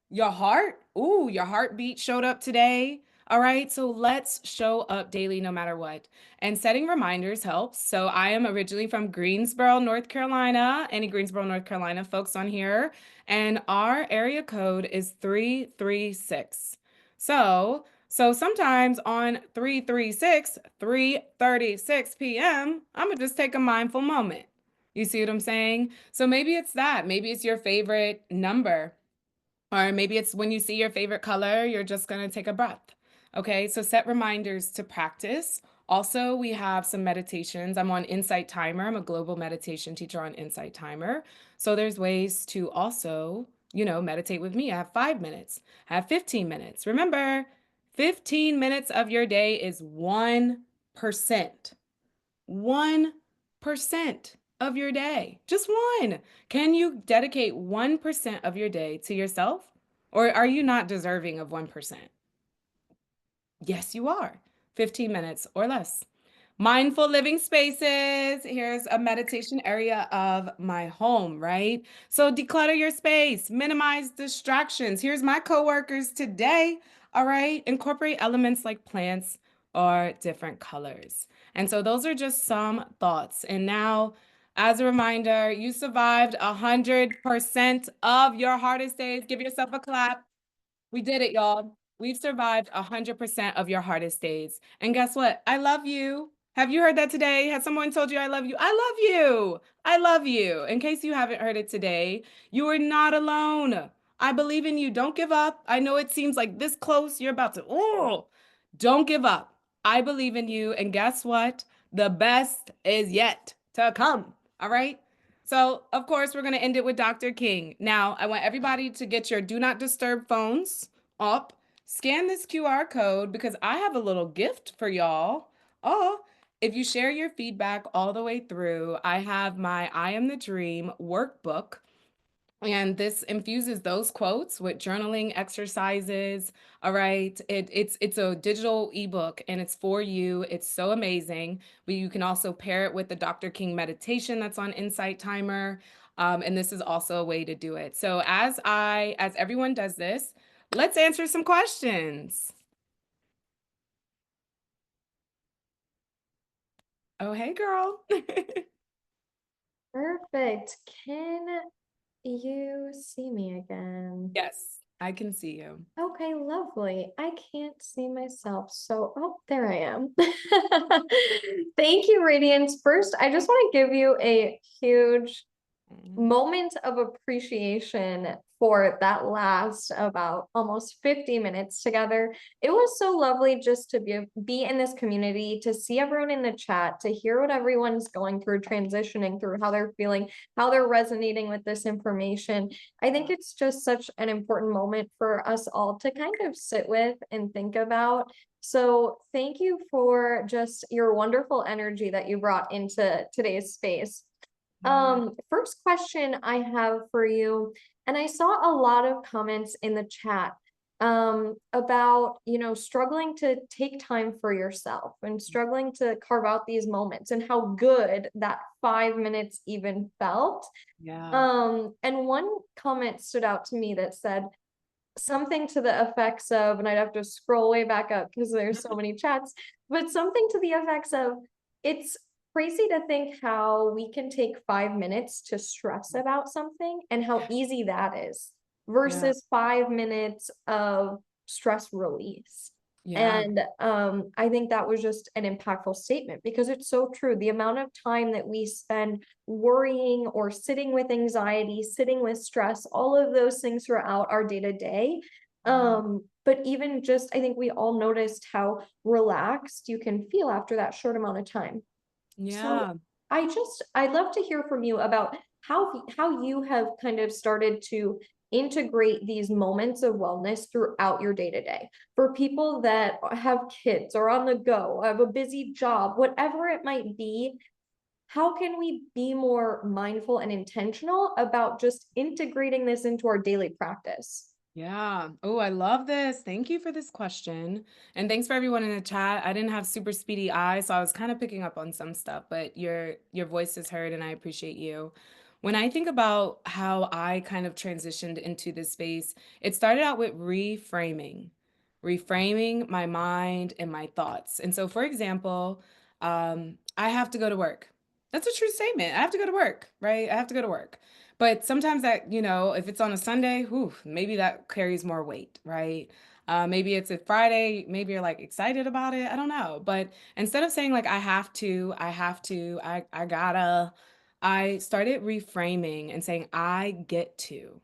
Your heart, ooh, your heartbeat showed up today. All right, so let's show up daily no matter what. And setting reminders helps. So I am originally from Greensboro, North Carolina. Any Greensboro, North Carolina folks on here? And our area code is 336. So sometimes on 336 p.m., I'm gonna just take a mindful moment. You see what I'm saying? So maybe it's that. Maybe it's your favorite number. Or maybe it's when you see your favorite color, you're just going to take a breath. Okay, so set reminders to practice. Also, we have some meditations. I'm on Insight Timer. I'm a global meditation teacher on Insight Timer. So there's ways to also, meditate with me. I have 5 minutes, I have 15 minutes. Remember, 15 minutes of your day is 1%. 1% of your day, just one. Can you dedicate 1% of your day to yourself? Or are you not deserving of 1%? Yes, you are. 15 minutes or less. Mindful living spaces. Here's a meditation area of my home, right? So declutter your space, minimize distractions. Here's my coworkers today. All right. Incorporate elements like plants or different colors. And so those are just some thoughts. And now, as a reminder, you survived 100% of your hardest days. Give yourself a clap. We did it, y'all. We've survived 100% of your hardest days. And guess what? I love you. Have you heard that today? Has someone told you I love you? I love you. I love you. In case you haven't heard it today, you are not alone. I believe in you. Don't give up. I know it seems like this close. You're about to, oh, don't give up. I believe in you. And guess what? The best is yet to come. All right. So, of course, we're going to end it with Dr. King. Now, I want everybody to get your do not disturb phones up, scan this QR code because I have a little gift for y'all. Oh, if you share your feedback all the way through, I have my I Am the Dream workbook. And this infuses those quotes with journaling exercises. All right. It's a digital ebook and it's for you. It's so amazing. But you can also pair it with the Dr. King meditation that's on Insight Timer. And this is also a way to do it. So as everyone does this, let's answer some questions. Oh, hey, girl. Perfect. Can you see me again? Yes, I can see you. Okay, lovely. I can't see myself. So, oh, there I am. Thank you, Radiance. First, I just want to give you a huge moment of appreciation for that last about almost 50 minutes together. It was so lovely just to be in this community, to see everyone in the chat, to hear what everyone's going through, transitioning through, how they're feeling, how they're resonating with this information. I think it's just such an important moment for us all to kind of sit with and think about. So thank you for just your wonderful energy that you brought into today's space. Yeah. First question I have for you, and I saw a lot of comments in the chat about, struggling to take time for yourself and struggling to carve out these moments and how good that 5 minutes even felt. Yeah. And one comment stood out to me that said something to the effects of, and I'd have to scroll way back up because there's so many chats, but something to the effects of, it's crazy to think how we can take 5 minutes to stress about something and how easy that is Yeah. versus 5 minutes of stress release. Yeah. And I think that was just an impactful statement because it's so true. The amount of time that we spend worrying or sitting with anxiety, sitting with stress, all of those things throughout our day to day. But even just, I think we all noticed how relaxed you can feel after that short amount of time. So Yeah. I'd love to hear from you about how you have kind of started to integrate these moments of wellness throughout your day to day. For people that have kids or on the go, have a busy job, whatever it might be, how can we be more mindful and intentional about just integrating this into our daily practice? Yeah. Oh, I love this. Thank you for this question. And thanks for everyone in the chat. I didn't have super speedy eyes, so I was kind of picking up on some stuff, but your voice is heard and I appreciate you. When I think about how I kind of transitioned into this space, it started out with reframing my mind and my thoughts. And so, for example, I have to go to work. That's a true statement. I have to go to work, right? I have to go to work. But sometimes that, if it's on a Sunday, whew, maybe that carries more weight, right? Maybe it's a Friday, maybe you're like excited about it. I don't know. But instead of saying like I gotta, I started reframing and saying I get to.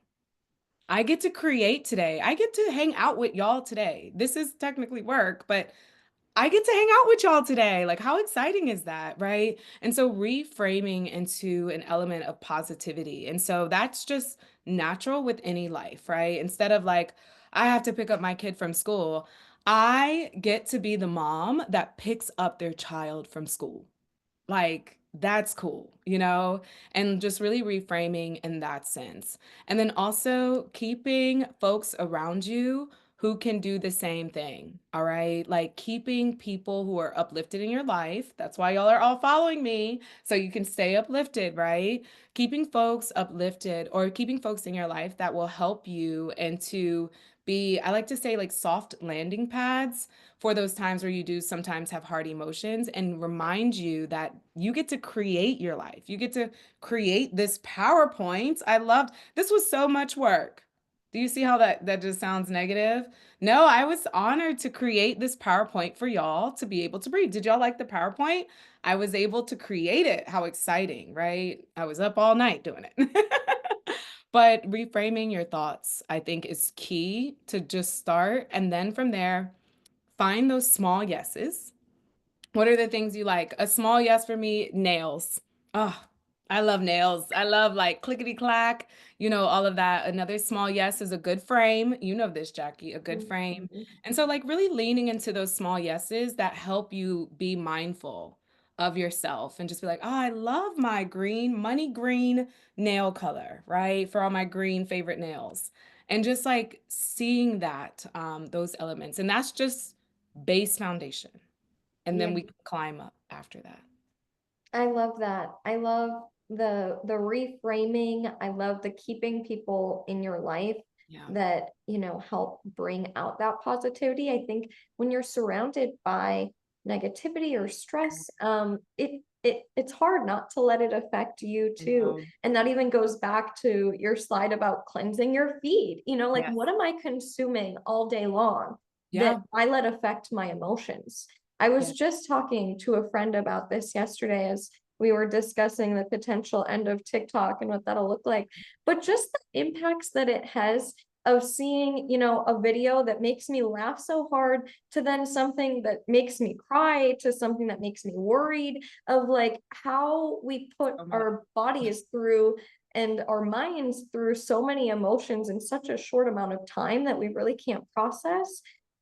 I get to create today. I get to hang out with y'all today. This is technically work, but I get to hang out with y'all today. Like, how exciting is that, right? And so, reframing into an element of positivity. And so, that's just natural with any life, right? Instead of like, I have to pick up my kid from school, I get to be the mom that picks up their child from school. Like, that's cool, and just really reframing in that sense. And then also keeping folks around you who can do the same thing. All right. Like keeping people who are uplifted in your life. That's why y'all are all following me. So you can stay uplifted, right? Keeping folks uplifted or keeping folks in your life that will help you and to be, I like to say, like soft landing pads for those times where you do sometimes have hard emotions and remind you that you get to create your life. You get to create this PowerPoint. I loved this was so much work. Do you see how that just sounds negative? No, I was honored to create this PowerPoint for y'all to be able to breathe. Did y'all like the PowerPoint? I was able to create it. How exciting, right? I was up all night doing it. But reframing your thoughts, I think, is key to just start. And then from there, find those small yeses. What are the things you like? A small yes for me, nails. Oh, I love nails. I love like clickety clack, all of that. Another small yes is a good frame. You know this, Jackie, a good frame. Mhm. And so, like, really leaning into those small yeses that help you be mindful of yourself and just be like, oh, I love my green, money green nail color, right? For all my green favorite nails. And just like seeing that, those elements. And that's just base foundation and Yeah. then we can climb up after that. I love that. I love the reframing. I love the keeping people in your life Yeah. that, help bring out that positivity. I think when you're surrounded by negativity or stress, it's hard not to let it affect you I too. know. And that even goes back to your slide about cleansing your feed. Like Yes. what am I consuming all day long that Yeah. I let affect my emotions? I was Yeah. just talking to a friend about this yesterday as we were discussing the potential end of TikTok and what that'll look like. But just the impacts that it has of seeing, a video that makes me laugh so hard to then something that makes me cry to something that makes me worried of like how we put So much. our bodies through and our minds through so many emotions in such a short amount of time that we really can't process.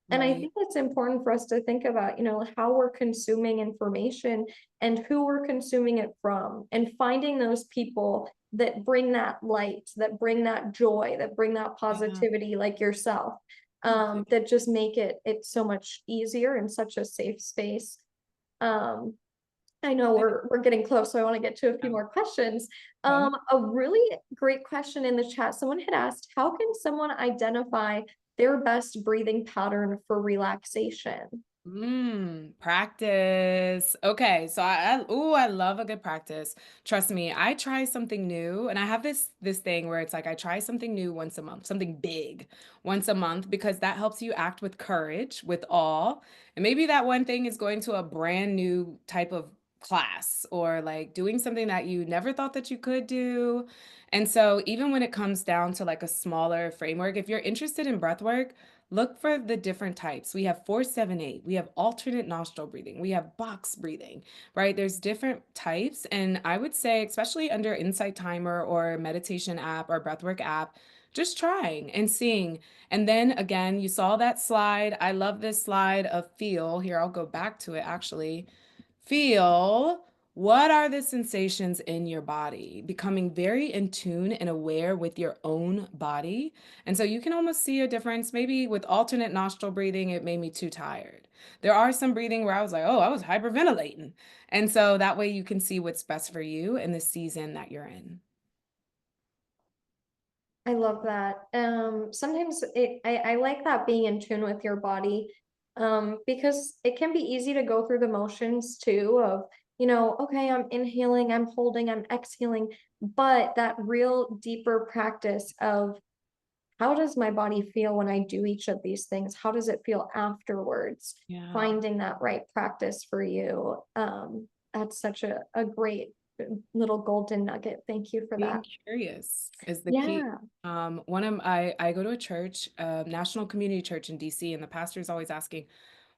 And I Right. think it's important for us to think about, how we're consuming information and who we're consuming it from, and finding those people that bring that light, that bring that joy, that bring that Yeah. positivity, like yourself, Thank you. that just make it so much easier and such a safe space. Um, I know we're getting close, so I want to get to a few Yeah. more questions. Okay. A really great question in the chat. Someone had asked, how can someone identify their best breathing pattern for relaxation? Practice. Okay, so I love a good practice. Trust me, I try something new, and I have this thing where it's like I try something new once a month, something big once a month, because that helps you act with courage, with awe. And maybe that one thing is going to a brand new type of class or like doing something that you never thought that you could do. And so even when it comes down to like a smaller framework, if you're interested in breath work, look for the different types. We have 478. We have alternate nostril breathing. We have box breathing, right? There's different types. And I would say, especially under Insight Timer or meditation app or breathwork app, just trying and seeing. And then again, you saw that slide. I love this slide of feel. Here, I'll go back to it actually. Feel what are the sensations in your body, becoming very in tune and aware with your own body. And so you can almost see a difference. Maybe with alternate nostril breathing, it made me too tired. There are some breathing where I was like, oh, I was hyperventilating. And so that way you can see what's best for you in the season that you're in. I love that. Sometimes I like that being in tune with your body, because it can be easy to go through the motions too of, okay, I'm inhaling, I'm holding, I'm exhaling, but that real deeper practice of how does my body feel when I do each of these things? How does it feel afterwards? Yeah. Finding that right practice for you. That's such a great little golden nugget. Thank you for that. Being curious is the key. Yeah. I go to a church, National Community Church in DC, and the pastor is always asking,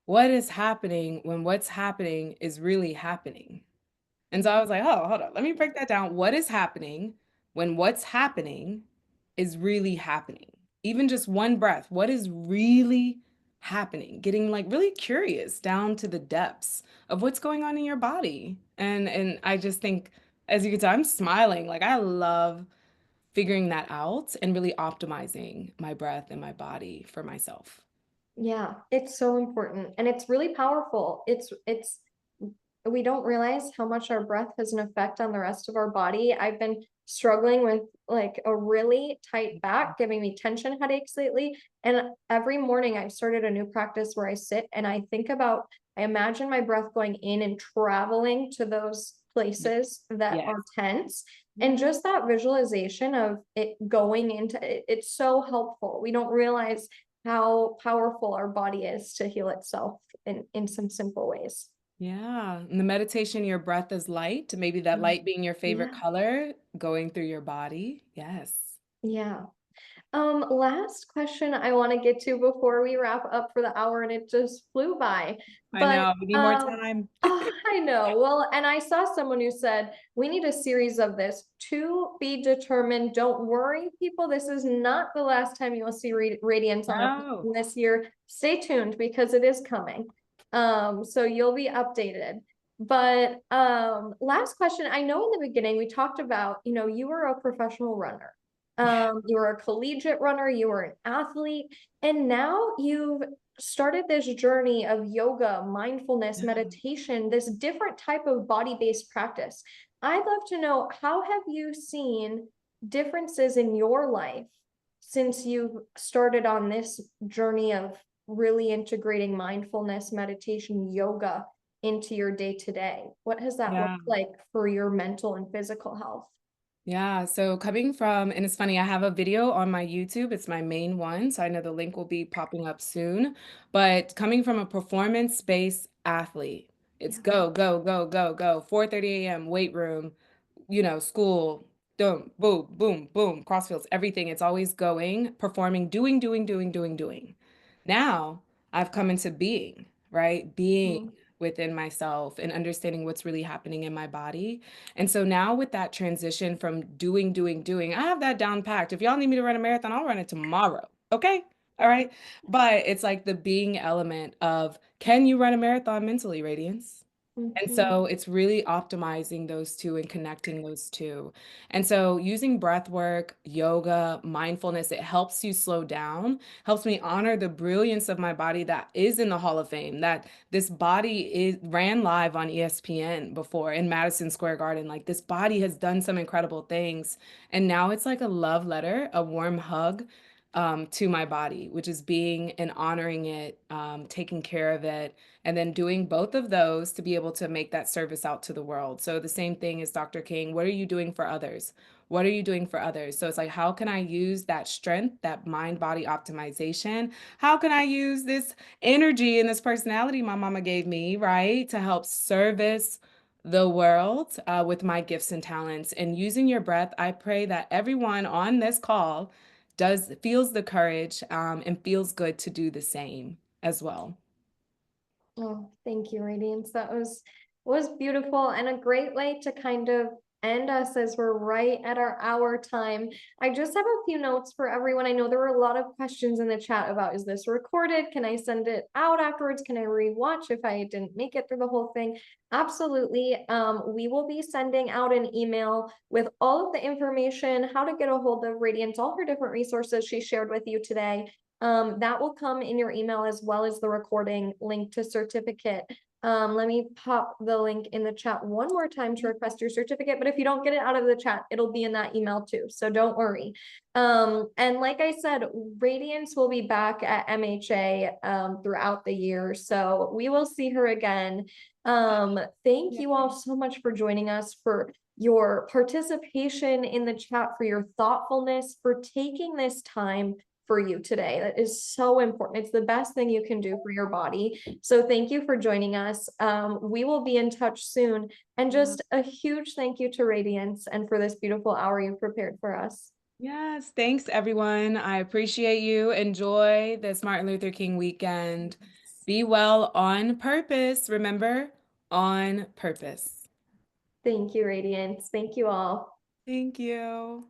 what is happening when what's happening is really happening? And so I was like, oh, hold on, let me break that down. What is happening when what's happening is really happening? Even just one breath, what is really happening? Getting like really curious down to the depths of what's going on in your body. And I just think, as you can tell, I'm smiling. Like I love figuring that out and really optimizing my breath and my body for myself. Yeah, it's so important and it's really powerful. It's we don't realize how much our breath has an effect on the rest of our body. I've been struggling with like a really tight back, giving me tension headaches lately. And every morning I've started a new practice where I sit and I think about, I imagine my breath going in and traveling to those Yes. places that Yes. are tense. And Yeah. just that visualization of it going into it, it's so helpful. We don't realize how powerful our body is to heal itself in some simple ways. Yeah. And the meditation, your breath is light, maybe that light being your favorite Yeah. color going through your body. Yes. Yeah. Last question I want to get to before we wrap up for the hour, and it just flew by. I But know. We need more time. oh, I know. Well, and I saw someone who said we need a series of this to be determined. Don't worry, people. This is not the last time you will see Radiance on our No. this year. Stay tuned because it is coming. So you'll be updated. But last question. I know in the beginning we talked about, you were a professional runner. Yeah. You were a collegiate runner, you were an athlete, and now you've started this journey of yoga, mindfulness, meditation, this different type of body-based practice. I'd love to know, how have you seen differences in your life since you've started on this journey of really integrating mindfulness, meditation, yoga into your day to day? What has that Yeah. looked like for your mental and physical health? Yeah, so coming from, and it's funny, I have a video on my YouTube. It's my main one, so I know the link will be popping up soon. But coming from a performance-based athlete, it's Yeah. go, go, go, go, go, 4:30 a.m., weight room, school, boom, boom, boom, boom, crossfields, everything. It's always going, performing, doing, doing, doing, doing, doing. Now I've come into being, right? Being Mm. within myself and understanding what's really happening in my body. And so now with that transition from doing, doing, doing, I have that down packed. If y'all need me to run a marathon, I'll run it tomorrow. Okay. All right. But it's like the being element of, can you run a marathon mentally, Radiance? And Mhm. so it's really optimizing those two and connecting those two. And so using breath work, yoga, mindfulness, it helps you slow down, helps me honor the brilliance of my body that is in the Hall of Fame, that this body is ran live on ESPN before in Madison Square Garden. Like this body has done some incredible things. And now it's like a love letter, a warm hug to my body, which is being and honoring it, taking care of it, and then doing both of those to be able to make that service out to the world. So the same thing as Dr. King, what are you doing for others? What are you doing for others? So it's like, how can I use that strength, that mind body optimization? How can I use this energy and this personality my mama gave me, right, to help service the world with my gifts and talents? And using your breath, I pray that everyone on this call feels the courage and feels good to do the same as well. Oh, thank you, Radiance. That was beautiful and a great way to kind of end us as we're right at our hour time. I just have a few notes for everyone. I know there were a lot of questions in the chat about, is this recorded? Can I send it out afterwards? Can I rewatch if I didn't make it through the whole thing? Absolutely. We will be sending out an email with all of the information, how to get a hold of Radiance, all her different resources she shared with you today. That will come in your email as well as the recording link to certificate. Let me pop the link in the chat one more time to request your certificate, but if you don't get it out of the chat, it'll be in that email too, so don't worry. And like I said, Radiance will be back at MHA throughout the year, so we will see her again. Thank you all so much for joining us, for your participation in the chat, for your thoughtfulness, for taking this time for you today. That is so important. It's the best thing you can do for your body. So thank you for joining us. We will be in touch soon. And Yeah. just a huge thank you to Radiance and for this beautiful hour you've prepared for us. Yes, thanks everyone. I appreciate you. Enjoy this Martin Luther King weekend. Be well on purpose. Remember, on purpose. Thank you, Radiance. Thank you all. Thank you.